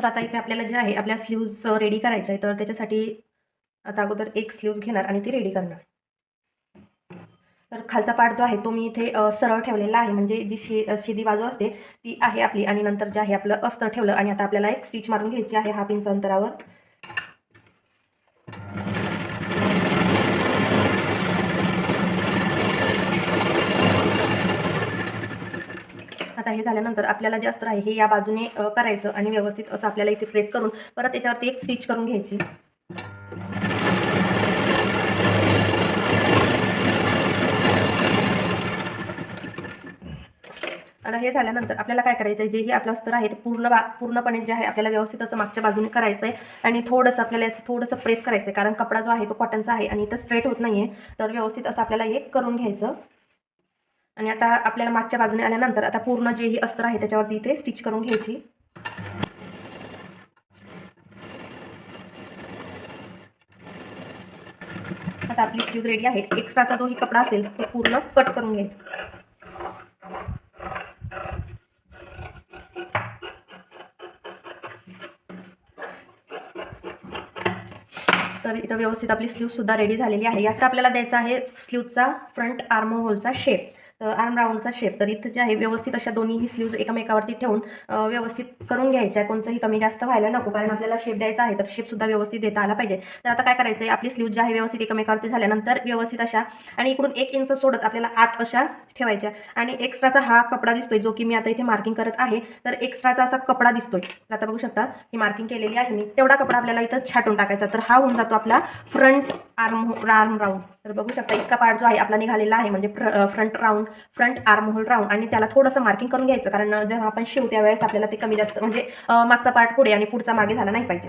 तर आता इथे आपल्याला जे आहे आपल्या स्लीव्ज रेडी करायच्या आहे, तर त्याच्यासाठी आता अगोदर एक स्लीव्ज घेणार आणि ती रेडी करणार. तर खालचा पार्ट जो आहे तो मी इथे सरळ ठेवलेला आहे, म्हणजे जी शिदी बाजू असते ती आहे आपली, आणि नंतर जे आहे आपलं अस्तर ठेवलं, आणि आता आपल्याला एक स्टिच मारून घ्यायची आहे 1/2 इंच अंतरावर. आता हे झाल्यानंतर आपल्याला जे अस्तर आहे हे या बाजूने करायचं, आणि व्यवस्थित असं आपल्याला इथे प्रेस करून परत याच्यावरती एक स्टिच करून घ्यायची. आता हे झाल्यानंतर आपल्याला काय करायचं आहे, जेही आपलं अस्तर आहे ते पूर्णपणे जे आहे आपल्याला व्यवस्थित असं मागच्या बाजूने करायचं आहे, आणि थोडंसं आपल्याला असं थोडंसं प्रेस करायचं आहे, कारण कपडा जो आहे तो कॉटनचा आहे आणि इथं स्ट्रेट होत नाही आहे. तर व्यवस्थित असं आपल्याला हे करून घ्यायचं. आणि आता आपल्याला मागच्या बाजूने आल्यानंतर आता पूर्ण जेही अस्तर आहे त्याच्यावरती इथे स्टिच करून घ्यायची. आता आपली स्लीव रेडी आहे. एक्स्ट्राचा जोही कपडा असेल तो पूर्ण कट करून घ्यायचा. तर इथं व्यवस्थित आपली स्लीवसुद्धा रेडी झालेली आहे. याचा आपल्याला द्यायचा आहे स्लीवचा फ्रंट आर्म होलचा शेप, आर्म राऊंडचा शेप. तर इथं जे आहे व्यवस्थित अशा दोन्हीही स्लीव्ज एकमेकावरती ठेवून व्यवस्थित करून घ्यायच्या. कोणतंही कमी जास्त व्हायला नको, कारण आपल्याला शेप द्यायचा आहे, तर शेपसुद्धा व्यवस्थित देता आला पाहिजे. तर आता काय करायचं आहे, आपली स्लीव्ज जी आहे व्यवस्थित एकमेकावरती झाल्यानंतर व्यवस्थित अशा, आणि इकडून 1 इंच सोडत आपल्याला आत अशा ठेवायच्या. आणि एक्स्ट्राचा हा कपडा दिसतोय जो की मी आता इथे मार्किंग करत आहे, तर एक्स्ट्राचा असा कपडा दिसतोय. तर आता बघू शकता ही मार्किंग केलेली आहे मी. तेवढा कपडा आपल्याला इथं छाटून टाकायचा. तर हा होऊन जातो आपला फ्रंट आर्म राऊंड. तर बघू शकता इतका पार्ट जो आहे आपला निघालेला आहे, म्हणजे फ्रंट आर्म होल राऊंड. आणि त्याला थोडंसं मार्किंग करून घ्यायचं, कारण जेव्हा आपण शिवू त्यावेळेस आपल्याला ते कमी जास्त, म्हणजे मागचा पार्ट पुढे आणि पुढचा मागे झाला नाही पाहिजे.